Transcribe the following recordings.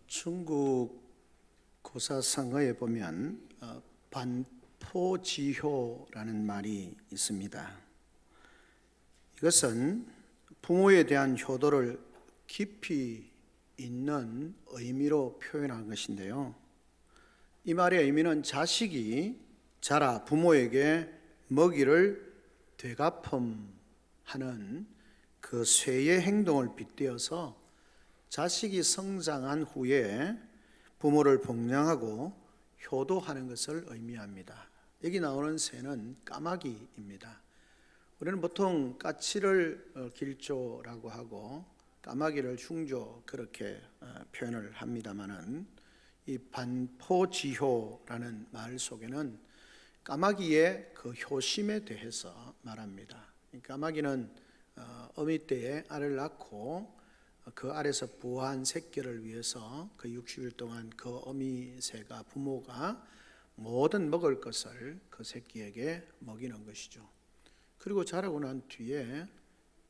중국 고사성어에 보면 반포지효라는 말이 있습니다. 이것은 부모에 대한 효도를 깊이 있는 의미로 표현한 것인데요. 이 말의 의미는 자식이 자라 부모에게 먹이를 되갚음하는 그 쇠의 행동을 빗대어서 자식이 성장한 후에 부모를 복양하고 효도하는 것을 의미합니다. 여기 나오는 새는 까마귀입니다. 우리는 보통 까치를 길조라고 하고 까마귀를 흉조 그렇게 표현을 합니다마는 이 반포지효라는 말 속에는 까마귀의 그 효심에 대해서 말합니다. 까마귀는 어미 때에 알을 낳고 그 알에서 부화한 새끼를 위해서 그 60일 동안 그 어미새가 부모가 모든 먹을 것을 그 새끼에게 먹이는 것이죠. 그리고 자라고 난 뒤에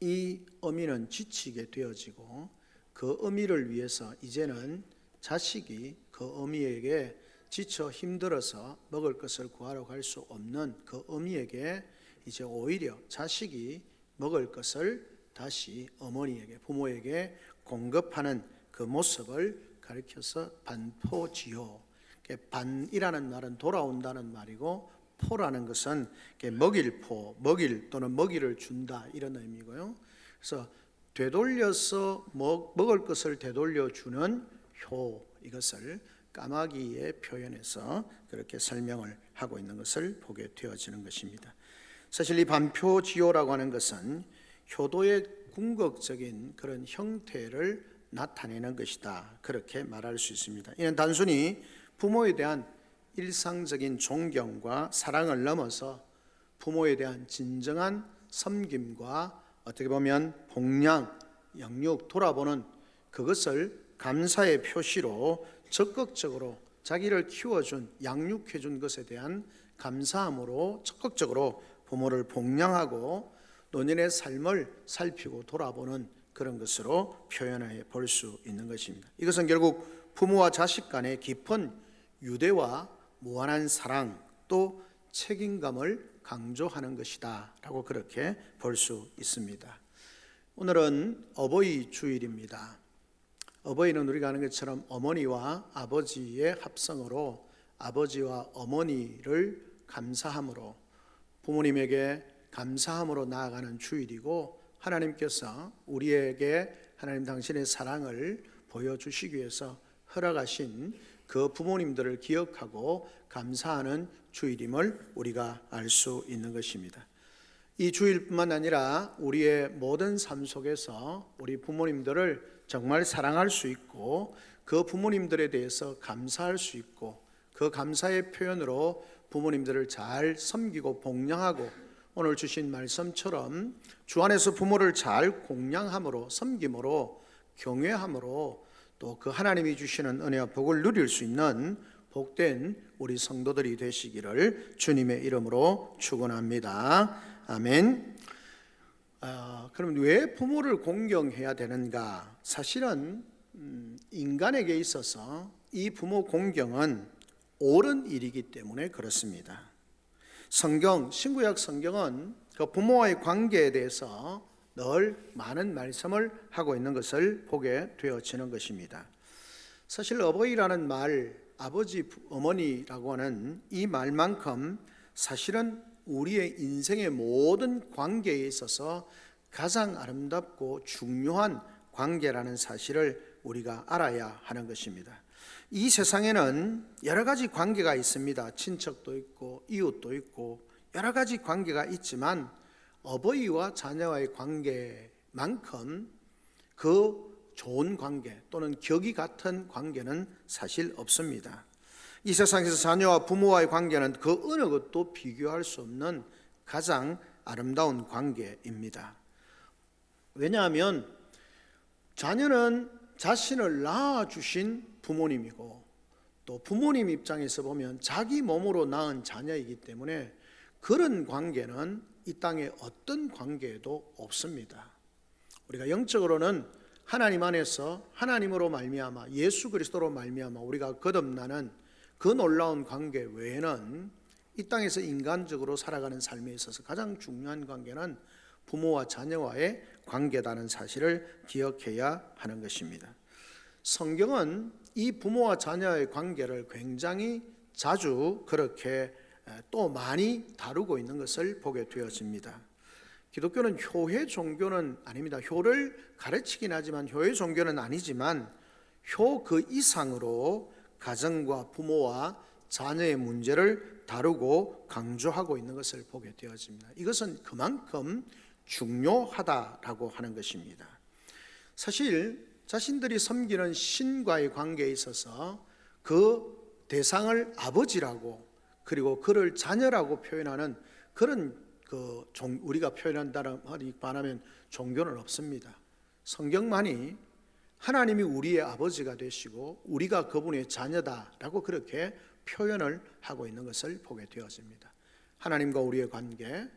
이 어미는 지치게 되어지고 그 어미를 위해서 이제는 자식이 그 어미에게 지쳐 힘들어서 먹을 것을 구하러 갈 수 없는 그 어미에게 이제 오히려 자식이 먹을 것을 다시 어머니에게 부모에게 공급하는 그 모습을 가리켜서 반포지효. 반이라는 말은 돌아온다는 말이고 포라는 것은 먹일 포, 먹일 또는 먹이를 준다 이런 의미고요. 그래서 되돌려서 먹을 것을 되돌려 주는 효, 이것을 까마귀의 표현에서 그렇게 설명을 하고 있는 것을 보게 되어지는 것입니다. 사실 이 반포지효라고 하는 것은 효도의 궁극적인 그런 형태를 나타내는 것이다, 그렇게 말할 수 있습니다. 이는 단순히 부모에 대한 일상적인 존경과 사랑을 넘어서 부모에 대한 진정한 섬김과 어떻게 보면 복양, 양육, 돌아보는 그것을 감사의 표시로 적극적으로 자기를 키워준, 양육해준 것에 대한 감사함으로 적극적으로 부모를 복양하고 노년의 삶을 살피고 돌아보는 그런 것으로 표현해 볼 수 있는 것입니다. 이것은 결국 부모와 자식 간의 깊은 유대와 무한한 사랑 또 책임감을 강조하는 것이다 라고 그렇게 볼 수 있습니다. 오늘은 어버이 주일입니다. 어버이는 우리가 아는 것처럼 어머니와 아버지의 합성어로 아버지와 어머니를 감사함으로 부모님에게 감사함으로 나아가는 주일이고, 하나님께서 우리에게 하나님 당신의 사랑을 보여주시기 위해서 허락하신 그 부모님들을 기억하고 감사하는 주일임을 우리가 알 수 있는 것입니다. 이 주일뿐만 아니라 우리의 모든 삶 속에서 우리 부모님들을 정말 사랑할 수 있고 그 부모님들에 대해서 감사할 수 있고 그 감사의 표현으로 부모님들을 잘 섬기고 복양하고 오늘 주신 말씀처럼 주 안에서 부모를 잘 공양함으로 섬김으로 경외함으로 또 그 하나님이 주시는 은혜와 복을 누릴 수 있는 복된 우리 성도들이 되시기를 주님의 이름으로 축원합니다. 아멘. 그럼 왜 부모를 공경해야 되는가? 사실은 인간에게 있어서 이 부모 공경은 옳은 일이기 때문에 그렇습니다. 신구약 성경은 그 부모와의 관계에 대해서 늘 많은 말씀을 하고 있는 것을 보게 되어지는 것입니다. 사실 어버이라는 말, 아버지, 어머니라고 하는 이 말만큼 사실은 우리의 인생의 모든 관계에 있어서 가장 아름답고 중요한 관계라는 사실을 우리가 알아야 하는 것입니다. 이 세상에는 여러 가지 관계가 있습니다. 친척도 있고 이웃도 있고 여러 가지 관계가 있지만 어버이와 자녀와의 관계만큼 그 좋은 관계 또는 격이 같은 관계는 사실 없습니다. 이 세상에서 자녀와 부모와의 관계는 그 어느 것도 비교할 수 없는 가장 아름다운 관계입니다. 왜냐하면 자녀는 자신을 낳아주신 부모님이고 또 부모님 입장에서 보면 자기 몸으로 낳은 자녀이기 때문에 그런 관계는 이 땅에 어떤 관계에도 없습니다. 우리가 영적으로는 하나님 안에서 하나님으로 말미암아 예수 그리스도로 말미암아 우리가 거듭나는 그 놀라운 관계 외에는 이 땅에서 인간적으로 살아가는 삶에 있어서 가장 중요한 관계는 부모와 자녀와의 관계다는 사실을 기억해야 하는 것입니다. 성경은 이 부모와 자녀의 관계를 굉장히 자주 그렇게 또 많이 다루고 있는 것을 보게 되어집니다. 기독교는 효의 종교는 아닙니다. 효를 가르치긴 하지만 효의 종교는 아니지만 효 그 이상으로 가정과 부모와 자녀의 문제를 다루고 강조하고 있는 것을 보게 되어집니다. 이것은 그만큼 중요하다라고 하는 것입니다. 사실 자신들이 섬기는 신과의 관계에 있어서 그 대상을 아버지라고 그리고 그를 자녀라고 표현하는 그런 우리가 표현한다는 반하면 종교는 없습니다. 성경만이 하나님이 우리의 아버지가 되시고 우리가 그분의 자녀다라고 그렇게 표현을 하고 있는 것을 보게 되어집니다. 하나님과 우리의 관계,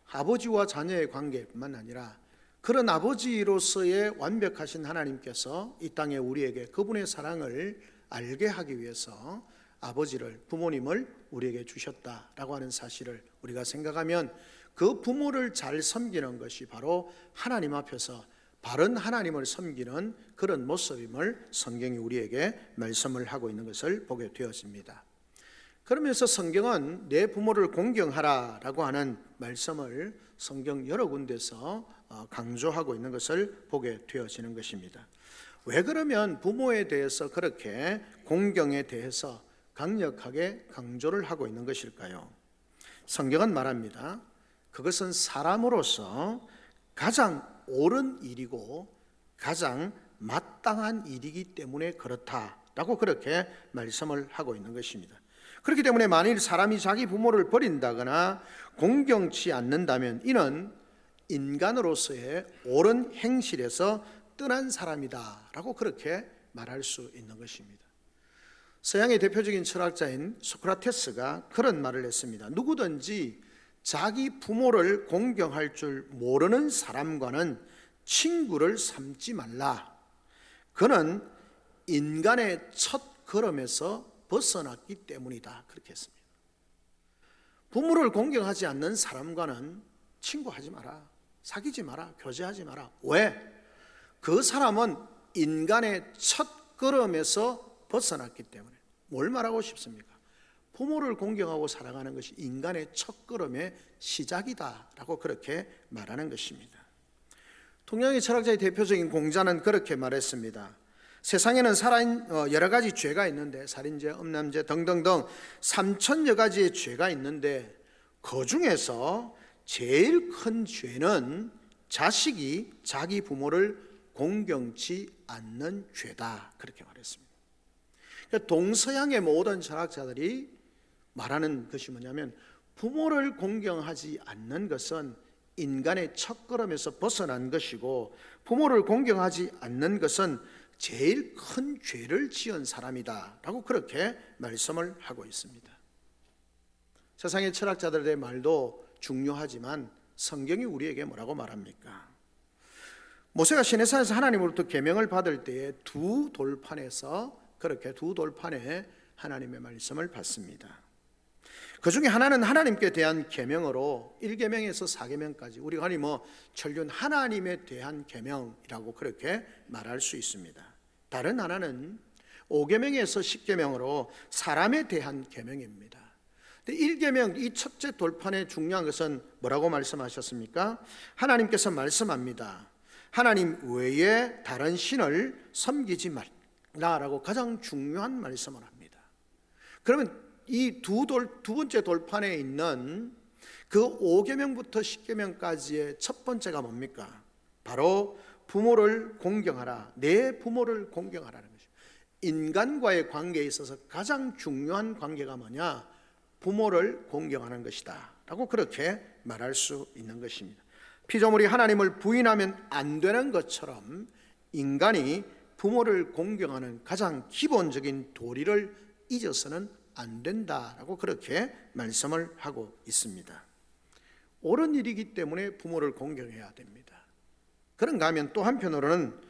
아버지와 자녀의 관계뿐만 아니라 그런 아버지로서의 완벽하신 하나님께서 이 땅에 우리에게 그분의 사랑을 알게 하기 위해서 아버지를, 부모님을 우리에게 주셨다라고 하는 사실을 우리가 생각하면 그 부모를 잘 섬기는 것이 바로 하나님 앞에서 바른 하나님을 섬기는 그런 모습임을 성경이 우리에게 말씀을 하고 있는 것을 보게 되어집니다. 그러면서 성경은 내 부모를 공경하라라고 하는 말씀을 성경 여러 군데서 강조하고 있는 것을 보게 되어지는 것입니다. 왜 그러면 부모에 대해서 그렇게 공경에 대해서 강력하게 강조를 하고 있는 것일까요? 성경은 말합니다. 그것은 사람으로서 가장 옳은 일이고 가장 마땅한 일이기 때문에 그렇다라고 그렇게 말씀을 하고 있는 것입니다. 그렇기 때문에 만일 사람이 자기 부모를 버린다거나 공경치 않는다면 이는 인간으로서의 옳은 행실에서 떠난 사람이다라고 그렇게 말할 수 있는 것입니다. 서양의 대표적인 철학자인 소크라테스가 그런 말을 했습니다. 누구든지 자기 부모를 공경할 줄 모르는 사람과는 친구를 삼지 말라. 그는 인간의 첫 걸음에서 벗어났기 때문이다. 그렇게 했습니다. 부모를 공경하지 않는 사람과는 친구하지 마라. 사귀지 마라. 교제하지 마라. 왜? 그 사람은 인간의 첫 걸음에서 벗어났기 때문에. 뭘 말하고 싶습니까? 부모를 공경하고 살아가는 것이 인간의 첫걸음의 시작이다라고 그렇게 말하는 것입니다. 동양의 철학자의 대표적인 공자는 그렇게 말했습니다. 세상에는 여러 가지 죄가 있는데 살인죄, 음란죄 등등등 3천여 가지의 죄가 있는데 그 중에서 제일 큰 죄는 자식이 자기 부모를 공경치 않는 죄다. 그렇게 말했습니다. 동서양의 모든 철학자들이 말하는 것이 뭐냐면 부모를 공경하지 않는 것은 인간의 첫걸음에서 벗어난 것이고 부모를 공경하지 않는 것은 제일 큰 죄를 지은 사람이다 라고 그렇게 말씀을 하고 있습니다. 세상의 철학자들의 말도 중요하지만 성경이 우리에게 뭐라고 말합니까? 모세가 시내산에서 하나님으로부터 계명을 받을 때에 두 돌판에 하나님의 말씀을 받습니다. 그 중에 하나는 하나님께 대한 계명으로 1계명에서 4계명까지 우리가 흔히 천륜 하나님에 대한 계명이라고 그렇게 말할 수 있습니다. 다른 하나는 5계명에서 10계명으로 사람에 대한 계명입니다. 1계명 이 첫째 돌판의 중요한 것은 뭐라고 말씀하셨습니까? 하나님께서 말씀합니다. 하나님 외에 다른 신을 섬기지 말라라고 가장 중요한 말씀을 합니다. 그러면 이 두 번째 돌판에 있는 그 5계명부터 10계명까지의 첫 번째가 뭡니까? 바로 부모를 공경하라. 내 부모를 공경하라는 것입니다. 인간과의 관계에 있어서 가장 중요한 관계가 뭐냐? 부모를 공경하는 것이다 라고 그렇게 말할 수 있는 것입니다. 피조물이 하나님을 부인하면 안 되는 것처럼 인간이 부모를 공경하는 가장 기본적인 도리를 잊어서는 안 된다라고 그렇게 말씀을 하고 있습니다. 옳은 일이기 때문에 부모를 공경해야 됩니다. 그런가 하면 또 한편으로는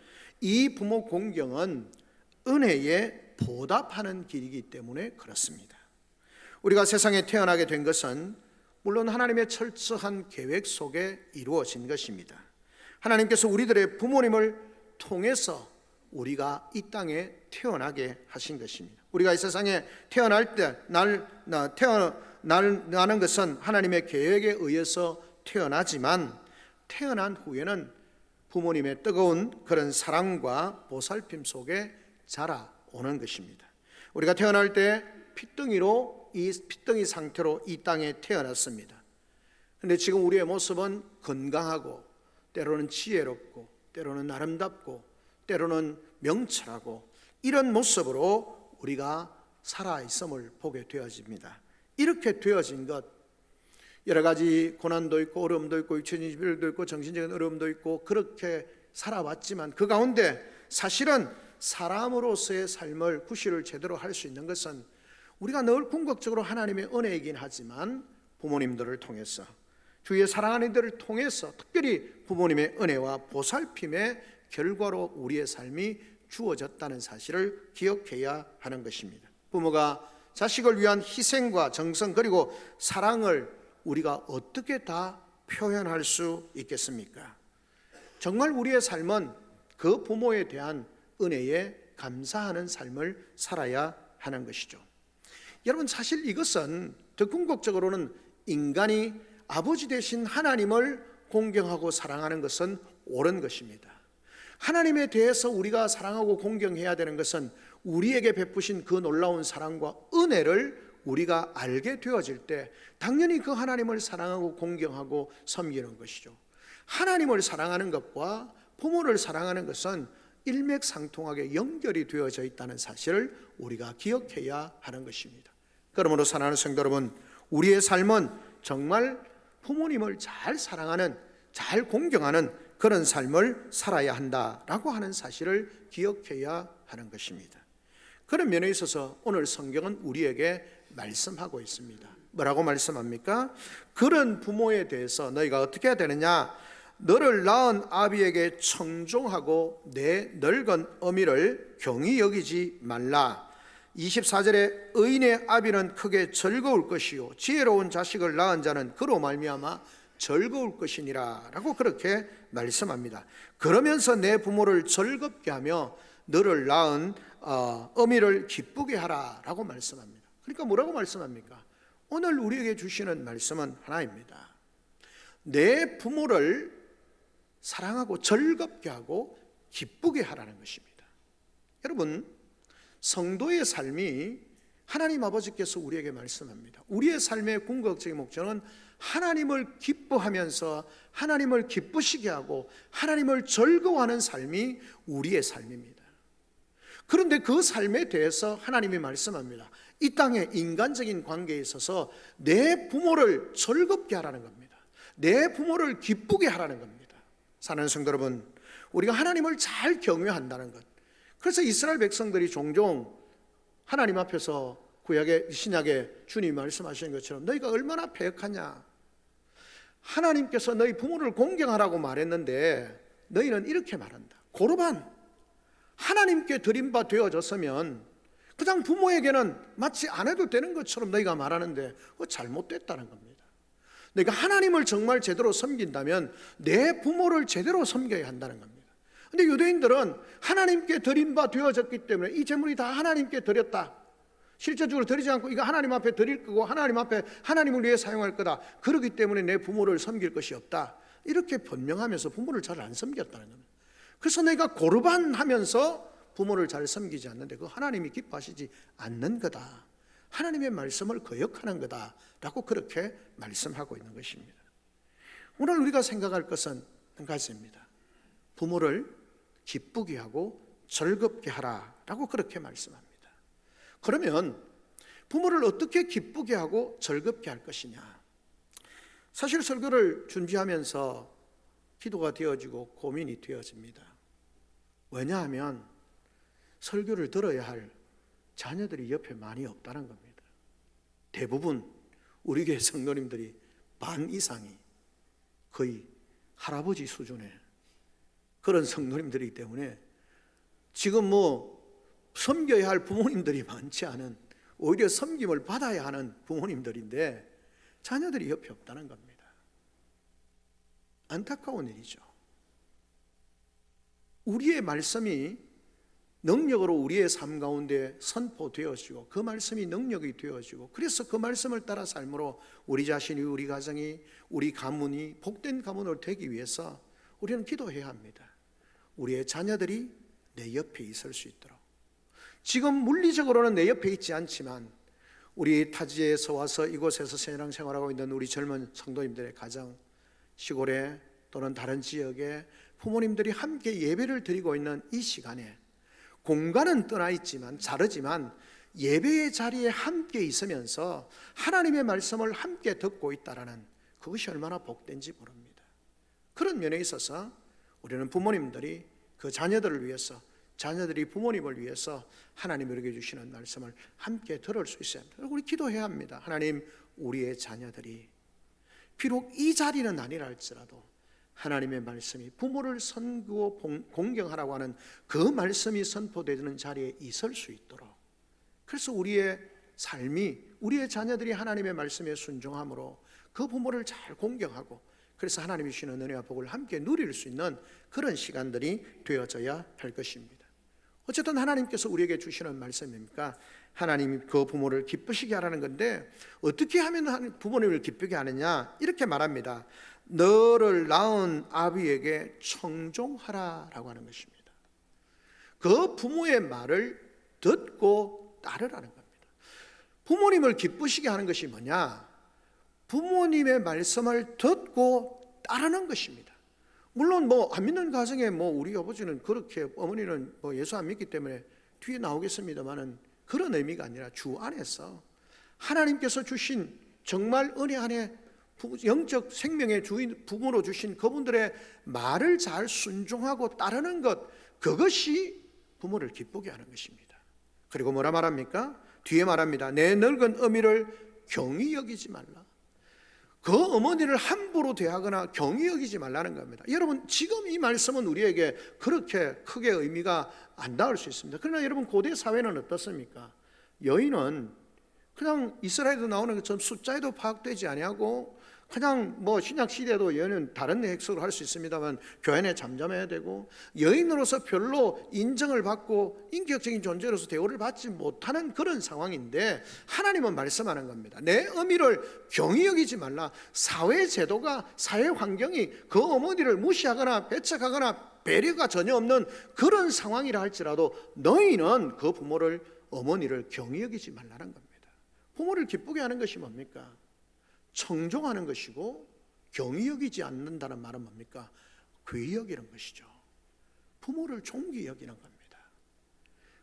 이 부모 공경은 은혜에 보답하는 길이기 때문에 그렇습니다. 우리가 세상에 태어나게 된 것은 물론 하나님의 철저한 계획 속에 이루어진 것입니다. 하나님께서 우리들의 부모님을 통해서 우리가 이 땅에 태어나게 하신 것입니다. 우리가 이 세상에 태어날 때 태어나는 것은 하나님의 계획에 의해서 태어나지만 태어난 후에는 부모님의 뜨거운 그런 사랑과 보살핌 속에 자라오는 것입니다. 우리가 태어날 때 피덩이 상태로 이 땅에 태어났습니다. 그런데 지금 우리의 모습은 건강하고 때로는 지혜롭고 때로는 아름답고 때로는 명철하고 이런 모습으로 우리가 살아있음을 보게 되어집니다. 이렇게 되어진 것, 여러 가지 고난도 있고 어려움도 있고 육체적인 질병도 있고 정신적인 어려움도 있고 그렇게 살아왔지만 그 가운데 사실은 사람으로서의 삶을 구실을 제대로 할 수 있는 것은 우리가 늘 궁극적으로 하나님의 은혜이긴 하지만 부모님들을 통해서 주위의 사랑하는 이들을 통해서 특별히 부모님의 은혜와 보살핌의 결과로 우리의 삶이 주어졌다는 사실을 기억해야 하는 것입니다. 부모가 자식을 위한 희생과 정성 그리고 사랑을 우리가 어떻게 다 표현할 수 있겠습니까? 정말 우리의 삶은 그 부모에 대한 은혜에 감사하는 삶을 살아야 하는 것이죠. 여러분, 사실 이것은 더 궁극적으로는 인간이 아버지 되신 하나님을 공경하고 사랑하는 것은 옳은 것입니다. 하나님에 대해서 우리가 사랑하고 공경해야 되는 것은 우리에게 베푸신 그 놀라운 사랑과 은혜를 우리가 알게 되어질 때 당연히 그 하나님을 사랑하고 공경하고 섬기는 것이죠. 하나님을 사랑하는 것과 부모를 사랑하는 것은 일맥상통하게 연결이 되어져 있다는 사실을 우리가 기억해야 하는 것입니다. 그러므로 사랑하는 성도 여러분, 우리의 삶은 정말 부모님을 잘 사랑하는, 잘 공경하는 그런 삶을 살아야 한다라고 하는 사실을 기억해야 하는 것입니다. 그런 면에 있어서 오늘 성경은 우리에게 말씀하고 있습니다. 뭐라고 말씀합니까? 그런 부모에 대해서 너희가 어떻게 해야 되느냐? 너를 낳은 아비에게 청종하고 내 늙은 어미를 경히 여기지 말라. 24절에 의인의 아비는 크게 즐거울 것이요 지혜로운 자식을 낳은 자는 그로 말미암아 즐거울 것이니라 라고 그렇게 말씀합니다. 그러면서 내 부모를 즐겁게 하며 너를 낳은 어미를 기쁘게 하라 라고 말씀합니다. 그러니까 뭐라고 말씀합니까? 오늘 우리에게 주시는 말씀은 하나입니다. 내 부모를 사랑하고 즐겁게 하고 기쁘게 하라는 것입니다. 여러분, 성도의 삶이 하나님 아버지께서 우리에게 말씀합니다. 우리의 삶의 궁극적인 목적은 하나님을 기뻐하면서 하나님을 기쁘시게 하고 하나님을 즐거워하는 삶이 우리의 삶입니다. 그런데 그 삶에 대해서 하나님이 말씀합니다. 이 땅의 인간적인 관계에 있어서 내 부모를 즐겁게 하라는 겁니다. 내 부모를 기쁘게 하라는 겁니다. 사랑하는 성도 여러분, 우리가 하나님을 잘 경외한다는 것, 그래서 이스라엘 백성들이 종종 하나님 앞에서 구약의 신약에 주님이 말씀하시는 것처럼 너희가 얼마나 패역하냐, 하나님께서 너희 부모를 공경하라고 말했는데 너희는 이렇게 말한다. 고르반 하나님께 드린 바 되어졌으면 그냥 부모에게는 마치 안 해도 되는 것처럼 너희가 말하는데 그거 잘못됐다는 겁니다. 내가 하나님을 정말 제대로 섬긴다면 내 부모를 제대로 섬겨야 한다는 겁니다. 그런데 유대인들은 하나님께 드린 바 되어졌기 때문에 이 재물이 다 하나님께 드렸다, 실제적으로 드리지 않고 이거 하나님 앞에 드릴 거고 하나님 앞에 하나님을 위해 사용할 거다, 그렇기 때문에 내 부모를 섬길 것이 없다, 이렇게 변명하면서 부모를 잘 안 섬겼다는 겁니다. 그래서 내가 고르반 하면서 부모를 잘 섬기지 않는데 그거 하나님이 기뻐하시지 않는 거다, 하나님의 말씀을 거역하는 거다라고 그렇게 말씀하고 있는 것입니다. 오늘 우리가 생각할 것은 한 가지입니다. 부모를 기쁘게 하고 즐겁게 하라라고 그렇게 말씀합니다. 그러면 부모를 어떻게 기쁘게 하고 즐겁게 할 것이냐? 사실 설교를 준비하면서 기도가 되어지고 고민이 되어집니다. 왜냐하면 설교를 들어야 할 자녀들이 옆에 많이 없다는 겁니다. 대부분 우리 교회 성도님들이 반 이상이 거의 할아버지 수준의 그런 성도님들이기 때문에 지금 섬겨야 할 부모님들이 많지 않은, 오히려 섬김을 받아야 하는 부모님들인데 자녀들이 옆에 없다는 겁니다. 안타까운 일이죠. 우리의 말씀이 능력으로 우리의 삶 가운데 선포되어지고 그 말씀이 능력이 되어지고, 그래서 그 말씀을 따라 삶으로 우리 자신이, 우리 가정이, 우리 가문이 복된 가문으로 되기 위해서 우리는 기도해야 합니다. 우리의 자녀들이 내 옆에 있을 수 있도록. 지금 물리적으로는 내 옆에 있지 않지만 우리 타지에서 와서 이곳에서 신앙생활하고 있는 우리 젊은 성도님들의 가정, 시골에 또는 다른 지역에 부모님들이 함께 예배를 드리고 있는 이 시간에 공간은 떠나 있지만 다르지만 예배의 자리에 함께 있으면서 하나님의 말씀을 함께 듣고 있다라는, 그것이 얼마나 복된지 모릅니다. 그런 면에 있어서 우리는 부모님들이 그 자녀들을 위해서, 자녀들이 부모님을 위해서 하나님이 우리에게 주시는 말씀을 함께 들을 수 있어야 합니다. 우리 기도해야 합니다. 하나님, 우리의 자녀들이 비록 이 자리는 아니라 할지라도 하나님의 말씀이, 부모를 섬기고 공경하라고 하는 그 말씀이 선포되는 자리에 있을 수 있도록, 그래서 우리의 삶이, 우리의 자녀들이 하나님의 말씀에 순종함으로 그 부모를 잘 공경하고, 그래서 하나님이 주시는 은혜와 복을 함께 누릴 수 있는 그런 시간들이 되어져야 할 것입니다. 어쨌든 하나님께서 우리에게 주시는 말씀입니까? 하나님이 그 부모를 기쁘시게 하라는 건데, 어떻게 하면 부모님을 기쁘게 하느냐? 이렇게 말합니다. 너를 낳은 아비에게 청종하라라고 하는 것입니다. 그 부모의 말을 듣고 따르라는 겁니다. 부모님을 기쁘시게 하는 것이 뭐냐? 부모님의 말씀을 듣고 따르는 것입니다. 물론 안 믿는 가정에 우리 아버지는 그렇게, 어머니는 예수 안 믿기 때문에 뒤에 나오겠습니다만은, 그런 의미가 아니라 주 안에서 하나님께서 주신 정말 은혜 안에 영적 생명의 주인, 부모로 주신 그분들의 말을 잘 순종하고 따르는 것, 그것이 부모를 기쁘게 하는 것입니다. 그리고 뭐라 말합니까? 뒤에 말합니다. 내 늙은 어미를 경히 여기지 말라. 그 어머니를 함부로 대하거나 경히 여기지 말라는 겁니다. 여러분, 지금 이 말씀은 우리에게 그렇게 크게 의미가 안 닿을 수 있습니다. 그러나 여러분, 고대 사회는 어떻습니까? 여인은 그냥 이스라엘에도 나오는 것처럼 숫자에도 파악되지 아니하고, 그냥 신약 시대도 여인은 다른 해석을 할 수 있습니다만 교회에 잠잠해야 되고, 여인으로서 별로 인정을 받고 인격적인 존재로서 대우를 받지 못하는 그런 상황인데, 하나님은 말씀하는 겁니다. 내 어미를 경히 여기지 말라. 사회 제도가, 사회 환경이 그 어머니를 무시하거나 배척하거나 배려가 전혀 없는 그런 상황이라 할지라도 너희는 그 부모를, 어머니를 경히 여기지 말라는 겁니다. 부모를 기쁘게 하는 것이 뭡니까? 청종하는 것이고, 경히 여기지 않는다는 말은 뭡니까? 괴히 여기는 것이죠. 부모를 존귀히 여기는 겁니다.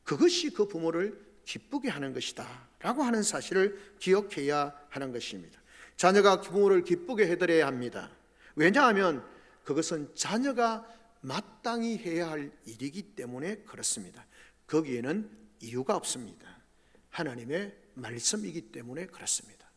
그것이 그 부모를 기쁘게 하는 것이다 라고 하는 사실을 기억해야 하는 것입니다. 자녀가 부모를 기쁘게 해드려야 합니다. 왜냐하면 그것은 자녀가 마땅히 해야 할 일이기 때문에 그렇습니다. 거기에는 이유가 없습니다. 하나님의 말씀이기 때문에 그렇습니다.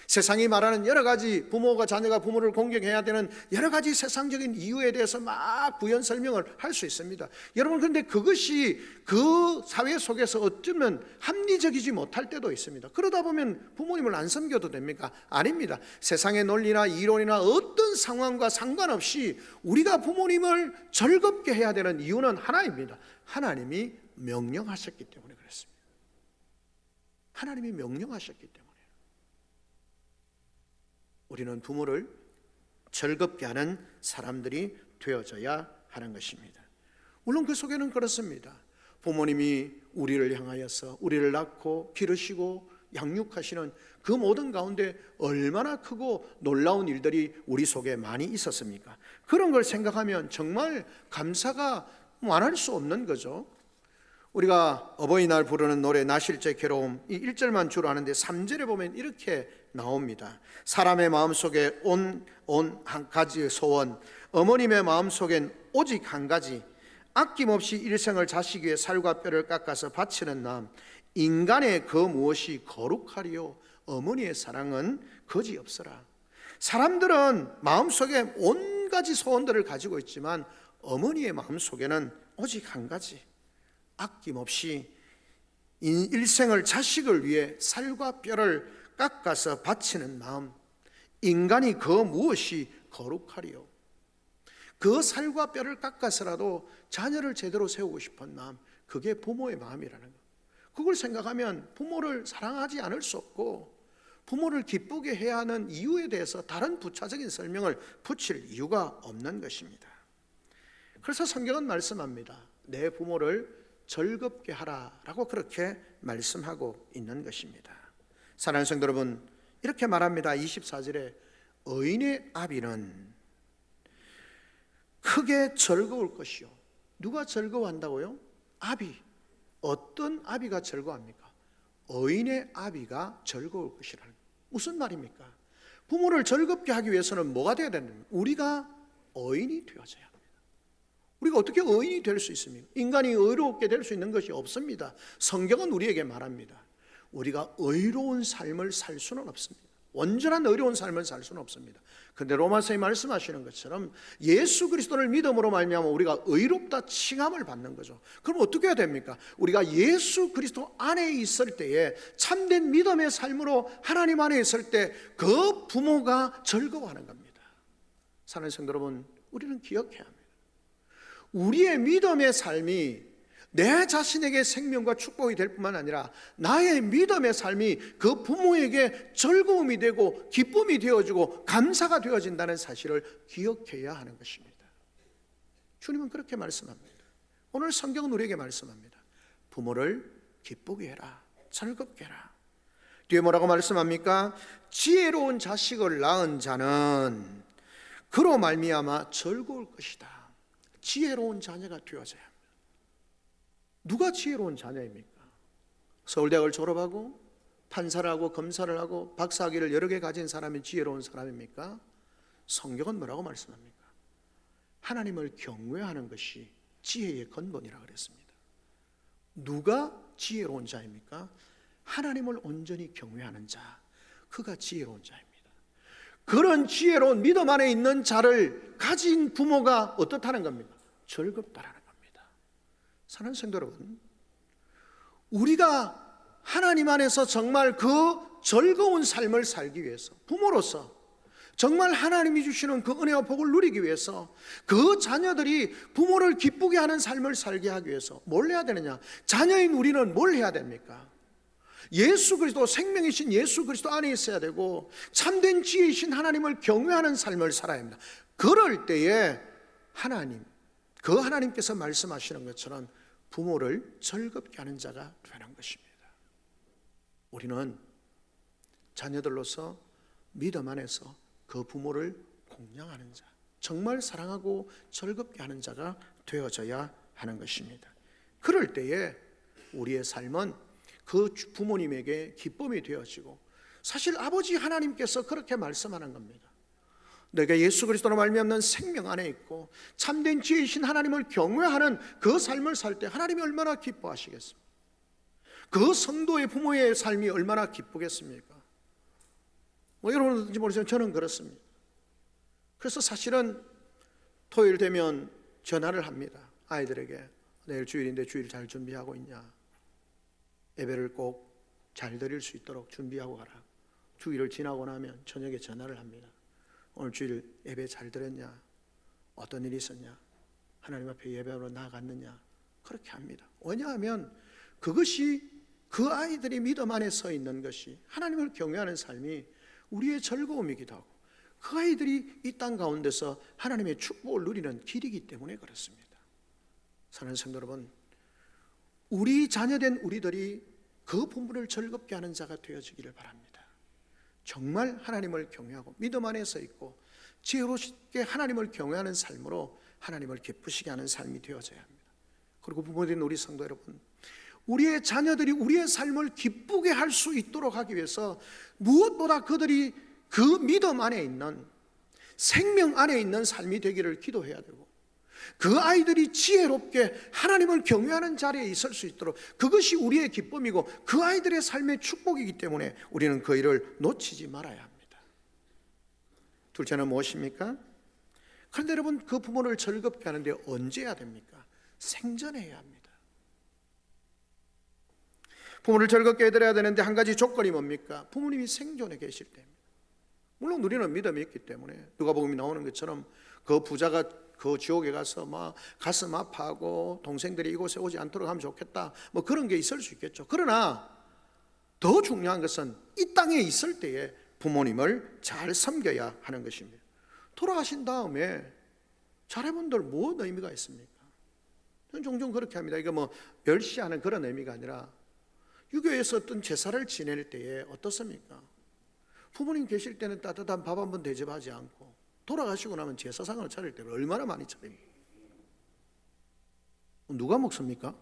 세상이 말하는 여러 가지, 부모가, 자녀가 부모를 공경해야 되는 여러 가지 세상적인 이유에 대해서 막 부연 설명을 할 수 있습니다. 여러분, 그런데 그것이 그 사회 속에서 어쩌면 합리적이지 못할 때도 있습니다. 그러다 보면 부모님을 안 섬겨도 됩니까? 아닙니다. 세상의 논리나 이론이나 어떤 상황과 상관없이 우리가 부모님을 즐겁게 해야 되는 이유는 하나입니다. 하나님이 명령하셨기 때문에 그렇습니다. 하나님이 명령하셨기 때문에 우리는 부모를 즐겁게 하는 사람들이 되어져야 하는 것입니다. 물론 그 속에는 그렇습니다. 부모님이 우리를 향하여서 우리를 낳고 기르시고 양육하시는 그 모든 가운데 얼마나 크고 놀라운 일들이 우리 속에 많이 있었습니까? 그런 걸 생각하면 정말 감사가 말할 수 없는 거죠. 우리가 어버이날 부르는 노래 나실제 괴로움, 이 1절만 주로 하는데 3절에 보면 이렇게 나옵니다. 사람의 마음속에 온 한 가지의 소원, 어머님의 마음속엔 오직 한 가지, 아낌없이 일생을 자식 위에 살과 뼈를 깎아서 바치는 남, 인간의 그 무엇이 거룩하리요? 어머니의 사랑은 거지없어라. 사람들은 마음속에 온 가지 소원들을 가지고 있지만 어머니의 마음속에는 오직 한 가지, 아낌없이 일생을 자식을 위해 살과 뼈를 깎아서 바치는 마음, 인간이 그 무엇이 거룩하리요? 그 살과 뼈를 깎아서라도 자녀를 제대로 세우고 싶은 마음, 그게 부모의 마음이라는 것. 그걸 생각하면 부모를 사랑하지 않을 수 없고 부모를 기쁘게 해야 하는 이유에 대해서 다른 부차적인 설명을 붙일 이유가 없는 것입니다. 그래서 성경은 말씀합니다. 내 부모를 즐겁게 하라라고 그렇게 말씀하고 있는 것입니다. 사랑하는 성도 여러분, 이렇게 말합니다. 24절에 의인의 아비는 크게 즐거울 것이요. 누가 즐거워한다고요? 아비. 어떤 아비가 즐거워합니까? 의인의 아비가 즐거울 것이라는 거예요. 무슨 말입니까? 부모를 즐겁게 하기 위해서는 뭐가 되어야 됩니까? 우리가 의인이 되어져야 합니다. 우리가 어떻게 의인이 될 수 있습니까? 인간이 의롭게 될 수 있는 것이 없습니다. 성경은 우리에게 말합니다. 우리가 의로운 삶을 살 수는 없습니다. 온전한 의로운 삶을 살 수는 없습니다. 그런데 로마서에 말씀하시는 것처럼 예수 그리스도를 믿음으로 말미암아 우리가 의롭다 칭함을 받는 거죠. 그럼 어떻게 해야 됩니까? 우리가 예수 그리스도 안에 있을 때에 참된 믿음의 삶으로 하나님 안에 있을 때 그 부모가 즐거워하는 겁니다. 사랑하는 성도 여러분, 우리는 기억해야 합니다. 우리의 믿음의 삶이 내 자신에게 생명과 축복이 될 뿐만 아니라 나의 믿음의 삶이 그 부모에게 즐거움이 되고 기쁨이 되어지고 감사가 되어진다는 사실을 기억해야 하는 것입니다. 주님은 그렇게 말씀합니다. 오늘 성경은 우리에게 말씀합니다. 부모를 기쁘게 해라, 즐겁게 해라. 뒤에 뭐라고 말씀합니까? 지혜로운 자식을 낳은 자는 그로 말미암아 즐거울 것이다. 지혜로운 자녀가 되어져야 합니다. 누가 지혜로운 자녀입니까? 서울대학을 졸업하고 판사를 하고 검사를 하고 박사학위를 여러 개 가진 사람이 지혜로운 사람입니까? 성경은 뭐라고 말씀합니까? 하나님을 경외하는 것이 지혜의 근본이라고 그랬습니다. 누가 지혜로운 자입니까? 하나님을 온전히 경외하는 자, 그가 지혜로운 자입니다. 그런 지혜로운 믿음 안에 있는 자를 가진 부모가 어떻다는 겁니까? 즐겁다라는 겁니다. 사랑하는 성도 여러분, 우리가 하나님 안에서 정말 그 즐거운 삶을 살기 위해서 부모로서 정말 하나님이 주시는 그 은혜와 복을 누리기 위해서 그 자녀들이 부모를 기쁘게 하는 삶을 살게 하기 위해서 뭘 해야 되느냐? 자녀인 우리는 뭘 해야 됩니까? 예수 그리스도, 생명이신 예수 그리스도 안에 있어야 되고 참된 지혜이신 하나님을 경외하는 삶을 살아야 합니다. 그럴 때에 하나님, 그 하나님께서 말씀하시는 것처럼 부모를 즐겁게 하는 자가 되는 것입니다. 우리는 자녀들로서 믿음 안에서 그 부모를 공양하는 자, 정말 사랑하고 즐겁게 하는 자가 되어져야 하는 것입니다. 그럴 때에 우리의 삶은 그 부모님에게 기쁨이 되어지고, 사실 아버지 하나님께서 그렇게 말씀하는 겁니다. 내가 예수 그리스도로 말미암는 생명 안에 있고 참된 지혜이신 하나님을 경외하는 그 삶을 살 때 하나님이 얼마나 기뻐하시겠습니까? 그 성도의 부모의 삶이 얼마나 기쁘겠습니까? 여러분은지 모르지만 저는 그렇습니다. 그래서 사실은 토요일 되면 전화를 합니다. 아이들에게 내일 주일인데 주일 잘 준비하고 있냐? 예배를 꼭 잘 드릴 수 있도록 준비하고 가라. 주일을 지나고 나면 저녁에 전화를 합니다. 오늘 주일 예배 잘 드렸냐? 어떤 일이 있었냐? 하나님 앞에 예배하러 나아갔느냐? 그렇게 합니다. 왜냐하면 그것이 그 아이들이 믿음 안에 서 있는 것이 하나님을 경외하는 삶이 우리의 즐거움이기도 하고 그 아이들이 이 땅 가운데서 하나님의 축복을 누리는 길이기 때문에 그렇습니다. 사랑하는 성도 여러분, 우리 자녀된 우리들이 그 부모를 즐겁게 하는 자가 되어지기를 바랍니다. 정말 하나님을 경외하고 믿음 안에 서 있고 지혜롭게 하나님을 경외하는 삶으로 하나님을 기쁘시게 하는 삶이 되어져야 합니다. 그리고 부모된 우리 성도 여러분, 우리의 자녀들이 우리의 삶을 기쁘게 할 수 있도록 하기 위해서 무엇보다 그들이 그 믿음 안에 있는 생명 안에 있는 삶이 되기를 기도해야 되고, 그 아이들이 지혜롭게 하나님을 경외하는 자리에 있을 수 있도록 그것이 우리의 기쁨이고 그 아이들의 삶의 축복이기 때문에 우리는 그 일을 놓치지 말아야 합니다. 둘째는 무엇입니까? 그런데 여러분, 그 부모를 즐겁게 하는데 언제 해야 됩니까? 생전에 해야 합니다. 부모를 즐겁게 해드려야 되는데 한 가지 조건이 뭡니까? 부모님이 생존해 계실 때입니다. 물론 우리는 믿음이 있기 때문에 누가복음이 나오는 것처럼 그 부자가 그 지옥에 가서 막 가슴 아파하고 동생들이 이곳에 오지 않도록 하면 좋겠다, 뭐 그런 게 있을 수 있겠죠. 그러나 더 중요한 것은 이 땅에 있을 때에 부모님을 잘 섬겨야 하는 것입니다. 돌아가신 다음에 자녀분들 무슨 의미가 있습니까? 저는 종종 그렇게 합니다. 이거 뭐 멸시하는 그런 의미가 아니라 유교에서 어떤 제사를 지낼 때에 어떻습니까? 부모님 계실 때는 따뜻한 밥 한 번 대접하지 않고 돌아가시고 나면 제사상을 차릴 때는 얼마나 많이 차립니까? 누가 먹습니까?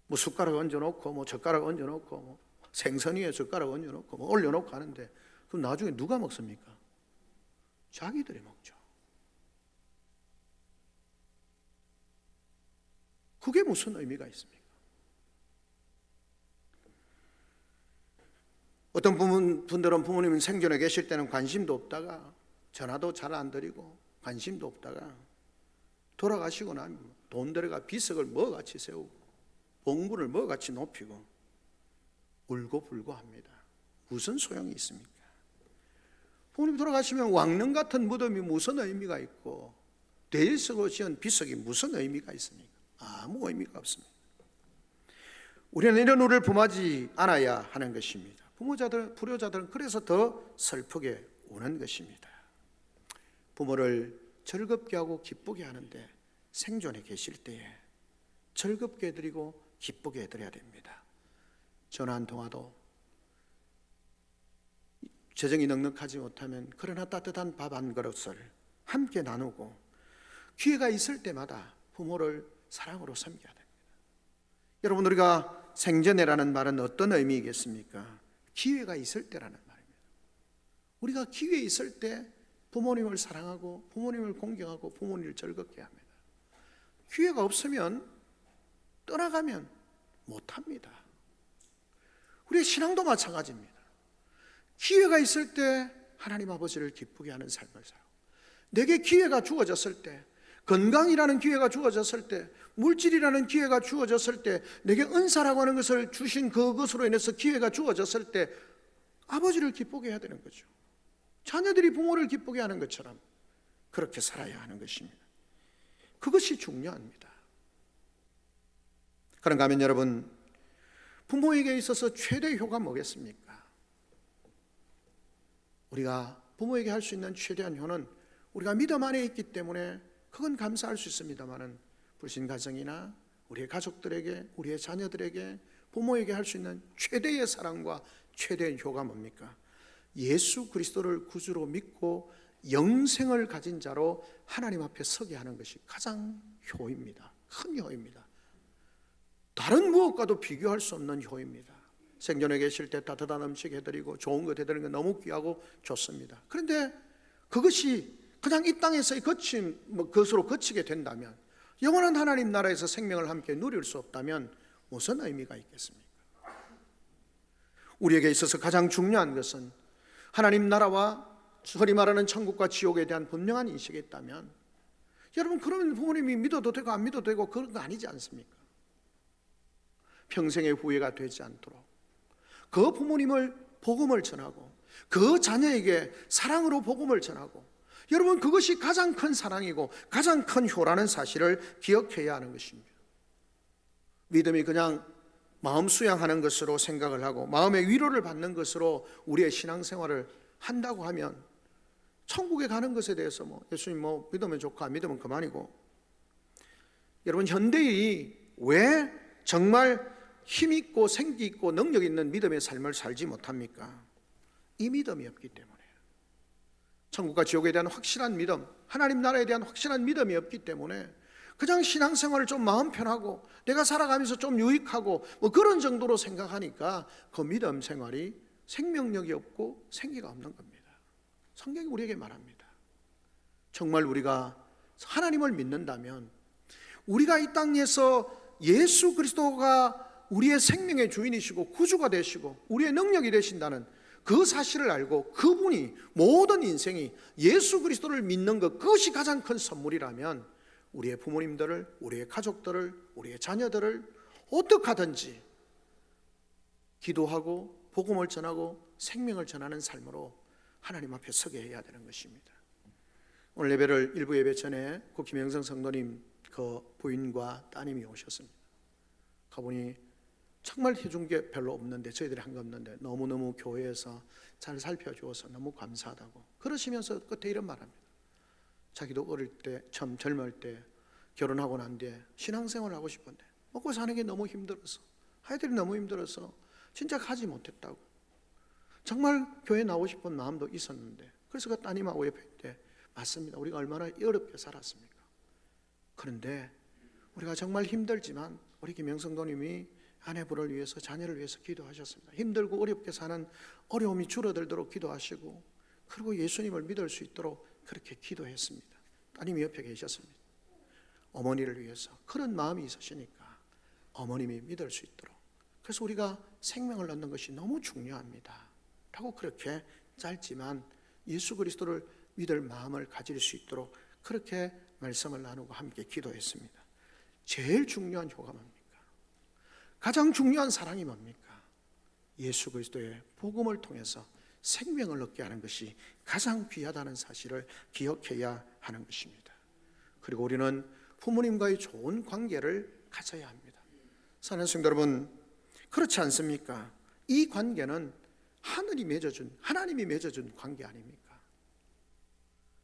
뭐 숟가락 얹어놓고 뭐 젓가락 얹어놓고 뭐 생선 위에 젓가락 얹어놓고 뭐 올려놓고 하는데 그럼 나중에 누가 먹습니까? 자기들이 먹죠. 그게 무슨 의미가 있습니까? 어떤 분들은 부모님은 생전에 계실 때는 관심도 없다가 전화도 잘 안 드리고 관심도 없다가 돌아가시고 나면 돈 들어가 비석을 뭐같이 세우고 봉분을 뭐같이 높이고 울고불고 합니다. 무슨 소용이 있습니까? 부모님 돌아가시면 왕릉 같은 무덤이 무슨 의미가 있고 대리석으로 지은 비석이 무슨 의미가 있습니까? 아무 의미가 없습니다. 우리는 이런 우를 범하지 않아야 하는 것입니다. 불효자들은 그래서 더 슬프게 우는 것입니다. 부모를 즐겁게 하고 기쁘게 하는데 생존에 계실 때에 즐겁게 해드리고 기쁘게 해드려야 됩니다. 전화 한 통화도 재정이 넉넉하지 못하면 그러나 따뜻한 밥 한 그릇을 함께 나누고 기회가 있을 때마다 부모를 사랑으로 섬겨야 됩니다. 여러분, 우리가 생전에라는 말은 어떤 의미이겠습니까? 기회가 있을 때라는 말입니다. 우리가 기회 있을 때 부모님을 사랑하고 부모님을 공경하고 부모님을 즐겁게 합니다. 기회가 없으면 떠나가면 못합니다. 우리의 신앙도 마찬가지입니다. 기회가 있을 때 하나님 아버지를 기쁘게 하는 삶을 살고 내게 기회가 주어졌을 때, 건강이라는 기회가 주어졌을 때, 물질이라는 기회가 주어졌을 때, 내게 은사라고 하는 것을 주신 그것으로 인해서 기회가 주어졌을 때 아버지를 기쁘게 해야 되는 거죠. 자녀들이 부모를 기쁘게 하는 것처럼 그렇게 살아야 하는 것입니다. 그것이 중요합니다. 그런가 하면 여러분, 부모에게 있어서 최대 효가 뭐겠습니까? 우리가 부모에게 할 수 있는 최대한 효는 우리가 믿음 안에 있기 때문에 그건 감사할 수 있습니다만은 불신 가정이나 우리의 가족들에게, 우리의 자녀들에게, 부모에게 할 수 있는 최대의 사랑과 최대의 효가 뭡니까? 예수 그리스도를 구주로 믿고 영생을 가진 자로 하나님 앞에 서게 하는 것이 가장 효입니다. 큰 효입니다. 다른 무엇과도 비교할 수 없는 효입니다. 생전에 계실 때 따뜻한 음식 해드리고 좋은 것 해드리는 건 너무 귀하고 좋습니다. 그런데 그것이 그냥 이 땅에서의 것으로 그치게 된다면, 영원한 하나님 나라에서 생명을 함께 누릴 수 없다면 무슨 의미가 있겠습니까? 우리에게 있어서 가장 중요한 것은 하나님 나라와 소리 말하는 천국과 지옥에 대한 분명한 인식이 있다면, 여러분, 그러면 부모님이 믿어도 되고 안 믿어도 되고 그런 거 아니지 않습니까? 평생의 후회가 되지 않도록 그 부모님을 복음을 전하고 그 자녀에게 사랑으로 복음을 전하고, 여러분, 그것이 가장 큰 사랑이고 가장 큰 효라는 사실을 기억해야 하는 것입니다. 믿음이 그냥 마음 수양하는 것으로 생각을 하고 마음의 위로를 받는 것으로 우리의 신앙생활을 한다고 하면 천국에 가는 것에 대해서 예수님 믿으면 좋고 안 믿으면 그만이고, 여러분, 현대인이 왜 정말 힘있고 생기있고 능력 있는 믿음의 삶을 살지 못합니까? 이 믿음이 없기 때문에. 천국과 지옥에 대한 확실한 믿음, 하나님 나라에 대한 확실한 믿음이 없기 때문에 그냥 신앙생활을 좀 마음 편하고 내가 살아가면서 좀 유익하고 그런 정도로 생각하니까 그 믿음 생활이 생명력이 없고 생기가 없는 겁니다. 성경이 우리에게 말합니다. 정말 우리가 하나님을 믿는다면, 우리가 이 땅에서 예수 그리스도가 우리의 생명의 주인이시고 구주가 되시고 우리의 능력이 되신다는 그 사실을 알고 그분이 모든 인생이 예수 그리스도를 믿는 것, 그것이 가장 큰 선물이라면 우리의 부모님들을, 우리의 가족들을, 우리의 자녀들을 어떻게 하든지 기도하고 복음을 전하고 생명을 전하는 삶으로 하나님 앞에 서게 해야 되는 것입니다. 오늘 예배를 일부 예배 전에 고 김영성 성도님 그 부인과 따님이 오셨습니다. 가보니 정말 해준 게 별로 없는데, 저희들이 한 게 없는데 너무너무 교회에서 잘 살펴주어서 너무 감사하다고 그러시면서 끝에 이런 말합니다. 자기도 어릴 때, 참 젊을 때 결혼하고 난 뒤에 신앙생활을 하고 싶은데 먹고 사는 게 너무 힘들어서, 아이들이 너무 힘들어서 진짜 가지 못했다고. 정말 교회 나오고 싶은 마음도 있었는데, 그래서 그 따님하고 옆에 있대. 맞습니다. 우리가 얼마나 어렵게 살았습니까? 그런데 우리가 정말 힘들지만 우리 김영성도님이 아내분을 위해서, 자녀를 위해서 기도하셨습니다. 힘들고 어렵게 사는 어려움이 줄어들도록 기도하시고, 그리고 예수님을 믿을 수 있도록 그렇게 기도했습니다. 따님이 옆에 계셨습니다. 어머니를 위해서 그런 마음이 있으시니까 어머님이 믿을 수 있도록. 그래서 우리가 생명을 얻는 것이 너무 중요합니다 라고 그렇게 짧지만 예수 그리스도를 믿을 마음을 가질 수 있도록 그렇게 말씀을 나누고 함께 기도했습니다. 제일 중요한 효가 뭡니까? 가장 중요한 사랑이 뭡니까? 예수 그리스도의 복음을 통해서 생명을 얻게 하는 것이 가장 귀하다는 사실을 기억해야 하는 것입니다. 그리고 우리는 부모님과의 좋은 관계를 가져야 합니다. 사랑하는 성도 여러분, 그렇지 않습니까? 이 관계는 하나님이 맺어준 관계 아닙니까?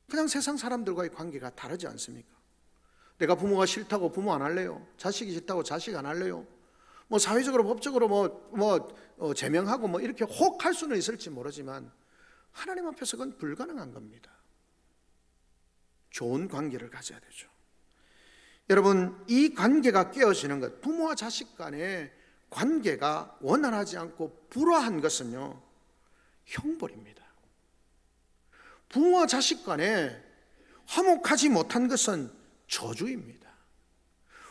그냥 세상 사람들과의 관계가 다르지 않습니까? 내가 부모가 싫다고 부모 안 할래요. 자식이 싫다고 자식 안 할래요. 뭐 사회적으로 법적으로 제명하고 이렇게 혹 할 수는 있을지 모르지만 하나님 앞에서 그건 불가능한 겁니다. 좋은 관계를 가져야 되죠. 여러분, 이 관계가 깨어지는 것, 부모와 자식 간의 관계가 원활하지 않고 불화한 것은요, 형벌입니다. 부모와 자식 간에 화목하지 못한 것은 저주입니다.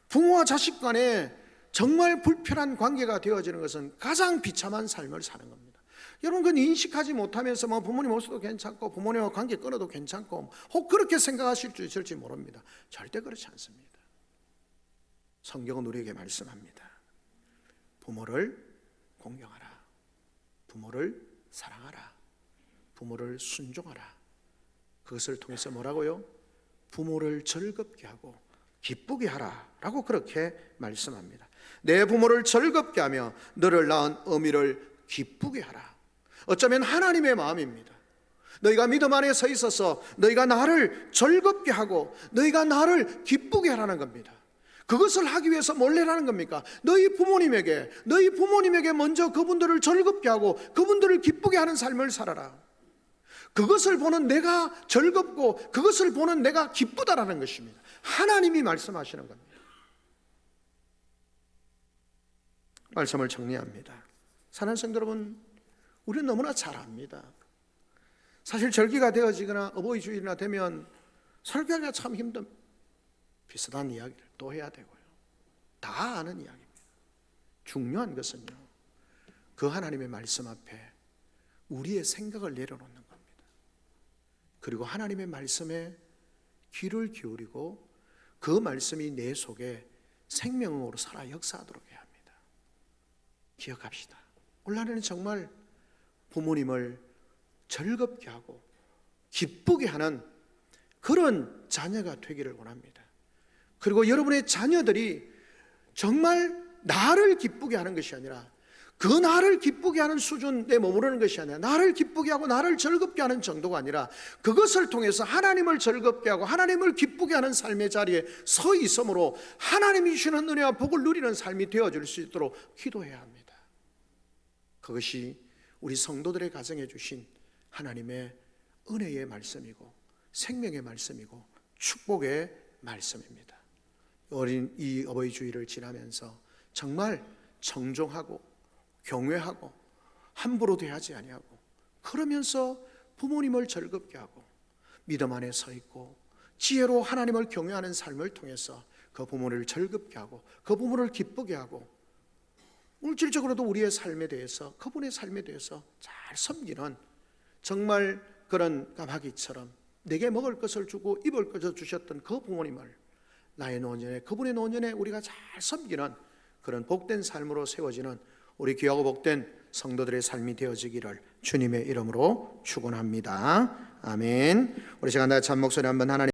부모와 자식 간에 정말 불편한 관계가 되어지는 것은 가장 비참한 삶을 사는 겁니다. 여러분, 그건 인식하지 못하면서 부모님 없어도 괜찮고 부모님과 관계 끊어도 괜찮고 혹 그렇게 생각하실 수 있을지 모릅니다. 절대 그렇지 않습니다. 성경은 우리에게 말씀합니다. 부모를 공경하라. 부모를 사랑하라. 부모를 순종하라. 그것을 통해서 뭐라고요? 부모를 즐겁게 하고 기쁘게 하라 라고 그렇게 말씀합니다. 내 부모를 즐겁게 하며 너를 낳은 어미를 기쁘게 하라. 어쩌면 하나님의 마음입니다. 너희가 믿음 안에 서 있어서 너희가 나를 즐겁게 하고 너희가 나를 기쁘게 하라는 겁니다. 그것을 하기 위해서 뭘 해라는 겁니까? 너희 부모님에게 먼저 그분들을 즐겁게 하고 그분들을 기쁘게 하는 삶을 살아라. 그것을 보는 내가 즐겁고 그것을 보는 내가 기쁘다라는 것입니다. 하나님이 말씀하시는 겁니다. 말씀을 정리합니다. 사랑하는 성도 여러분, 우리는 너무나 잘 압니다. 사실 절기가 되어지거나 어버이 주일이나 되면 설교하기가 참 힘든 비슷한 이야기를 또 해야 되고요. 다 아는 이야기입니다. 중요한 것은요, 그 하나님의 말씀 앞에 우리의 생각을 내려놓는 겁니다. 그리고 하나님의 말씀에 귀를 기울이고 그 말씀이 내 속에 생명으로 살아 역사하도록 해야 합니다. 기억합시다. 오늘날에는 정말 부모님을 즐겁게 하고 기쁘게 하는 그런 자녀가 되기를 원합니다. 그리고 여러분의 자녀들이 정말 나를 기쁘게 하는 것이 아니라 그 나를 기쁘게 하는 수준에 머무르는 것이 아니라 나를 기쁘게 하고 나를 즐겁게 하는 정도가 아니라 그것을 통해서 하나님을 즐겁게 하고 하나님을 기쁘게 하는 삶의 자리에 서 있으므로 하나님이 주시는 은혜와 복을 누리는 삶이 되어질 수 있도록 기도해야 합니다. 그것이 우리 성도들의 가정에 주신 하나님의 은혜의 말씀이고 생명의 말씀이고 축복의 말씀입니다. 어린 이 어버이 주일을 지나면서 정말 정종하고 경외하고 함부로 대하지 아니하고 그러면서 부모님을 즐겁게 하고 믿음 안에 서 있고 지혜로 하나님을 경외하는 삶을 통해서 그 부모를 즐겁게 하고 그 부모를 기쁘게 하고 물질적으로도 우리의 삶에 대해서 그분의 삶에 대해서 잘 섬기는 정말 그런 까마귀처럼 내게 먹을 것을 주고 입을 것을 주셨던 그 부모님을 나의 노년에 그분의 노년에 우리가 잘 섬기는 그런 복된 삶으로 세워지는 우리 귀하고 복된 성도들의 삶이 되어지기를 주님의 이름으로 축원합니다. 아멘. 우리 시간 다 참 목소리 한번 하나님